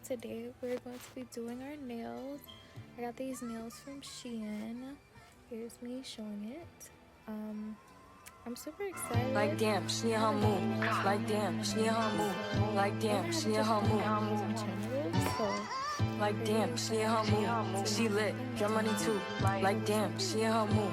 today we're going to be doing our nails. I got these nails from Shein. Here's me showing it. I'm super excited. Like damn, she in her mood. Like damn, she in her mood. Like damn, she in her mood. Like damn, she in her mood. She lit, get money too. Like damn, she in her mood.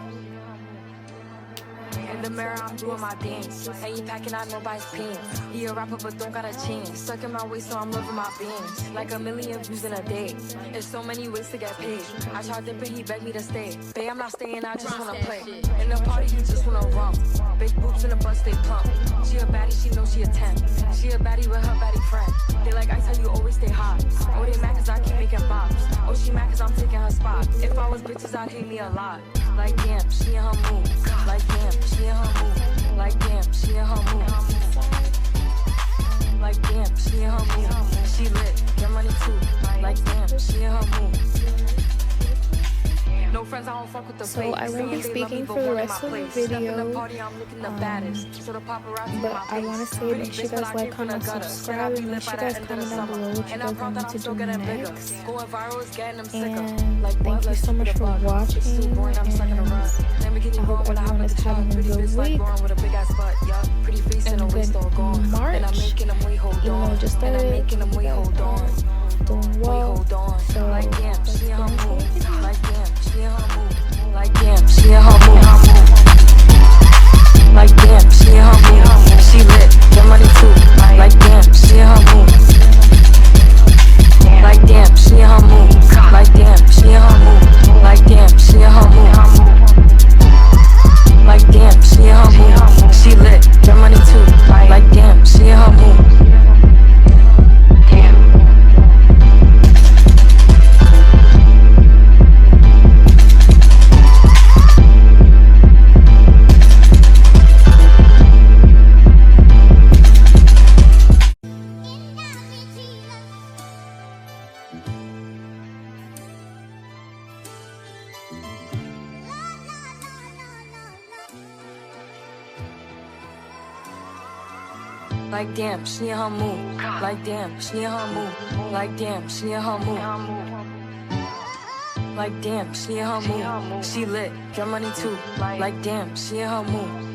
In the mirror, I'm doing my dance. Ain't packing out nobody's pants. He a rapper, but don't got a chance. Stuck in my waist, so I'm loving my bands. Like 1 million views in a day. There's so many ways to get paid. I tried dipping, he begged me to stay. Babe, I'm not staying, I just wanna play. In the party, he just wanna rump. Big boobs in the bus, they plump. She a baddie, she knows she a 10. She a baddie with her baddie friend. They like I tell you, always stay hot. Oh, they mad cause I keep making bops. Oh, she mad cause I'm taking her spot. If I was bitches, I'd hate me a lot. Like damn, she in her mood. Like damn, she in her mood. Like damn, she in her mood. Like damn, she in her mood. She lit, get money too. Like damn, she in her mood. No friends, I don't fuck with the So I won't be speaking for the rest of the video, but I want to say make sure you guys like, comment, subscribe, and make sure you guys comment down below what you guys want me to do next. And thank you so much for watching, and I hope everyone is having a good week and a good March. Even though it just started, you guys are doing well, so let's go into it. Like damn, she in her mood. Like damn, she in her mood. She lit, get money too. Like damn, she in her mood. Like damn, she in her mood. Like damn, she in her mood. Like damn, she in her mood. Like damn, she in her mood. She lit, get money too. Like damn, she in her mood. Like damn, she in her mood. Like damn, she in her mood. Like damn, she in her mood. Like damn, she in her mood. She lit, get money too. Like damn, she in her mood.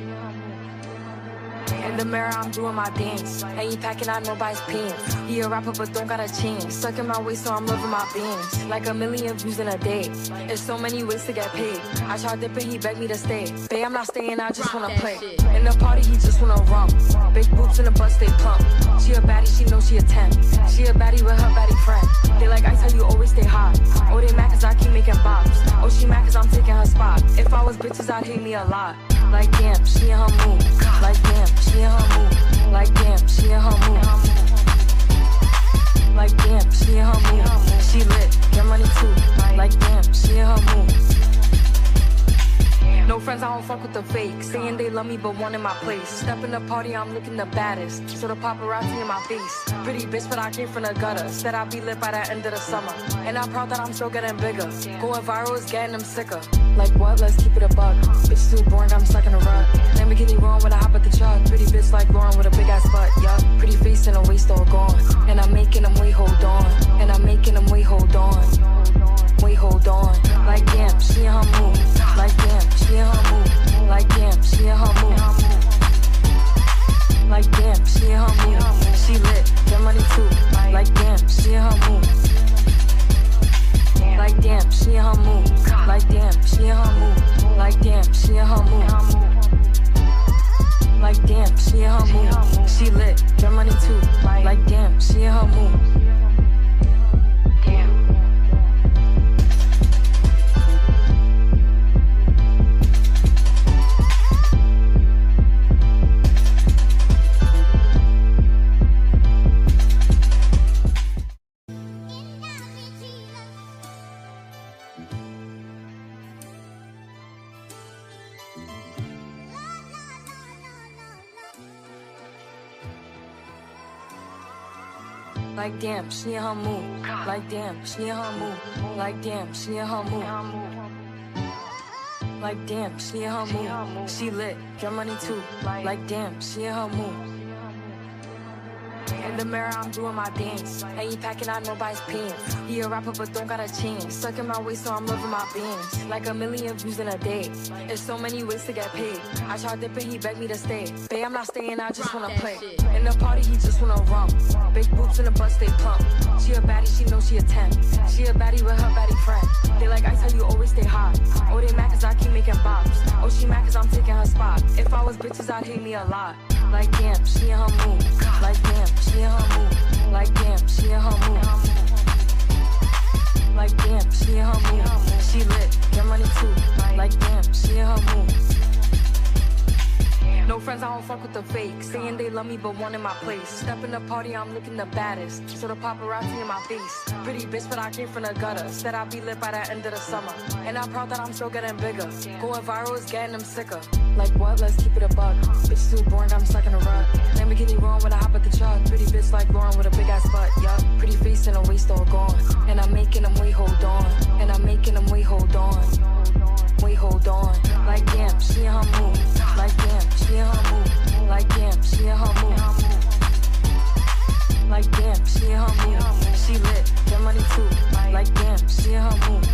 In the mirror, I'm doing my dance. Ain't packing out nobody's pants. He a rapper, but don't got a chance. Stuck in my waist, so I'm loving my bands. Like 1 million views in a day. There's so many ways to get paid. I tried dipping, he begged me to stay. Babe, I'm not staying, I just wanna play. In the party, he just wanna rump. Big boobs in the bus, they plump. She a baddie, she knows she a 10. She a baddie with her baddie friend. They like I tell you, always stay hot. Oh, they mad cause I keep making bops. Oh, she mad cause I'm taking her spot. If I was bitches, I'd hate me a lot. Like damn, she in her mood. Like damn, she in her mood. Like damn, she in her mood. Like damn, she in her mood. She lit, get money too. Like damn, she in her mood. No friends, I don't fuck with the fake. Saying they love me, but one in my place. Step in the party, I'm looking the baddest. So the paparazzi in my face. Pretty bitch, but I came from the gutter. Said I'd be lit by the end of the summer. And I'm proud that I'm still getting bigger. Going viral is getting them sicker. Like what? Let's keep it a buck. Bitch too boring, I'm stuck in a rut. Lamborghini wrong when I hop at the truck. Pretty bitch like Lauren with a big ass butt. Yup, pretty face and a waist all gone. And I'm making them wait, hold on. And I'm making them wait, hold on. Wait, hold on. Like damn, she in her mood. Like damn, she in her mood. Like damn, she in her mood. Like damn, she in her mood. She lit, get money too. Like damn, she in her mood. Like damn, she in her mood. Like damn, she in her mood. Like damn, she in her mood. Like damn, she in her mood. She lit, get money too. Like damn, she in her mood. Like damn, she in her mood. Like damn, she in her mood. Like damn, she in her mood. Like damn, she in her mood. She lit, get money too. Like damn, she in her mood. In the mirror, I'm doing my dance. Ain't he packing out nobody's pants. He a rapper, but don't got a chance. Sucking my waist, so I'm loving my bands. Like 1 million views in a day. There's so many ways to get paid. I tried dipping, he begged me to stay. Babe, I'm not staying, I just wanna play. In the party, he just wanna rump. Big boobs in the butt, stay plump. She a baddie, she knows she a 10. She a baddie with her baddie friend. They like ice, how you always stay hot. Oh, they mad cause I keep making bops. Oh, she mad cause I'm taking her spot. If I was bitches, I'd hate me a lot. Like damn, she in her mood. Like damn, she in her mood. Like damn, she in her mood. Like damn, she in her mood. She lit, get money too. Like damn, she in her mood. No friends, I don't fuck with the fake. Saying they love me, but one in my place. Step in the party, I'm looking the baddest. So the paparazzi in my face. Pretty bitch, but I came from the gutter. Said I'd be lit by the end of the summer. And I'm proud that I'm still getting bigger. Going viral is getting them sicker. Like what? Let's keep it a buck. Bitch too boring, I'm stuck in a rut. Lamborghini wrong when I hop at the truck. Pretty bitch like Lauren with a big ass butt. Yup, pretty face and a waist all gone. And I'm making them wait, hold on. And I'm making them wait, hold on. Wait, hold on. Like damn, she in her mood. Like damn, she in her mood. Like damn, she in her mood. Like damn, she in her mood. She lit, get money too. Like damn, she in her mood.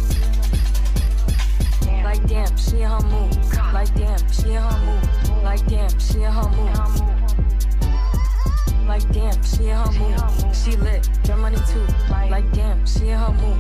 Like damn, she in her mood. Like damn, she in her mood. Like damn, she in her mood. Like damn, she in her mood. She lit, get money too. Like damn, she in her mood.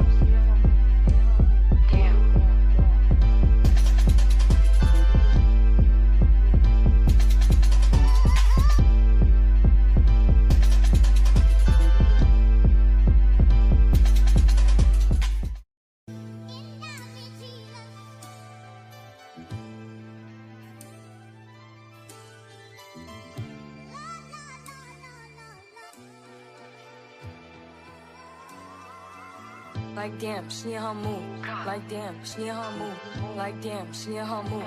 Like damn, she in her mood. Like damn, she in her mood. Like damn, she in her mood.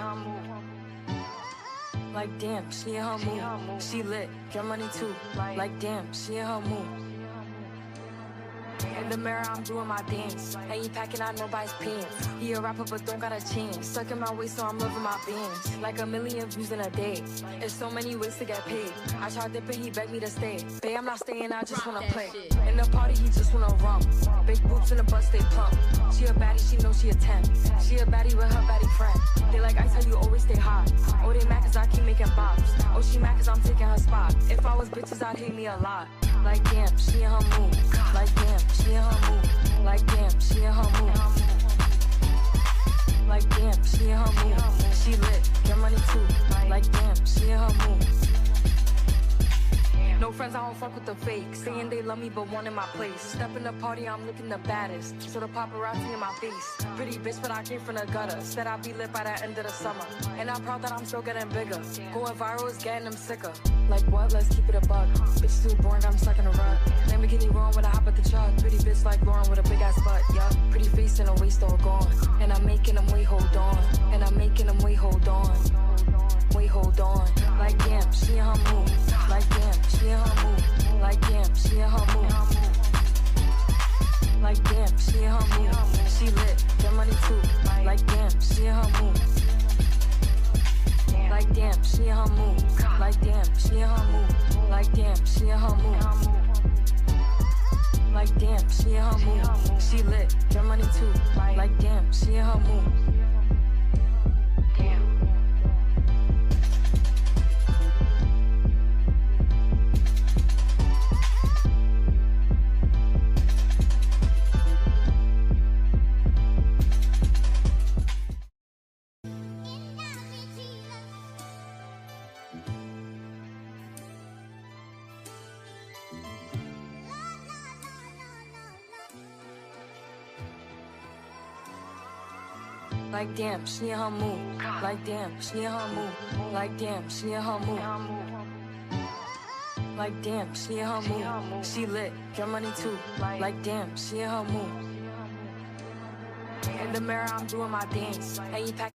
Like damn, she in her mood. She lit, get money too. Like damn, she in her mood. In the mirror, I'm doing my dance. Ain't he packing out nobody's pants. He a rapper, but don't got a chance. Sucking my waist, so I'm loving my bands. Like 1 million views in a day. There's so many ways to get paid. I tried dipping, he begged me to stay. Babe, I'm not staying, I just wanna play. In the party, he just wanna rump. Big boobs in the butt, stay plump. She a baddie, she knows she a 10. She a baddie with her baddie friend. They like ice, how you always stay hot. Oh, they mad cause I keep making bops. Oh, she mad cause I'm taking her spot. If I was bitches, I'd hate me a lot. Like damn, she in her mood. Like damn, she in her mood. Like damn, she in her mood. Like damn, she in her mood. She lit, get money too. Like damn, she in her mood. No friends, I don't fuck with the fake. Saying they love me, but one in my place. Step in the party, I'm looking the baddest. So the paparazzi in my face. Pretty bitch, but I came from the gutter. Said I'd be lit by the end of the summer. And I'm proud that I'm still getting bigger. Going viral is getting them sicker. Like what? Let's keep it a buck. Bitch too boring, I'm stuck in a rut. Lamborghini wrong when I hop at the truck. Pretty bitch like Lauren with a big ass butt. Yup, pretty face and a waist all gone. And I'm making them wait, hold on. And I'm making them wait, hold on. Wait, hold on. Like damn, she in her mood. Like damn, she in her mood. Like damn, she in her mood. Like damn, she in her mood. She lit, get money too. Like damn, she in her mood. Like damn, she in her mood. Like damn, she in her mood. Like damn, she in her mood. Like damn, she in her mood. She lit, get money too. Like damn, she in her mood. Like damn, she in her mood. Like damn, she in her mood. Like damn, she in her mood. Like damn, she in her mood. She lit, get money too. Like damn, she in her mood. In the mirror, I'm doing my dance. Ain't he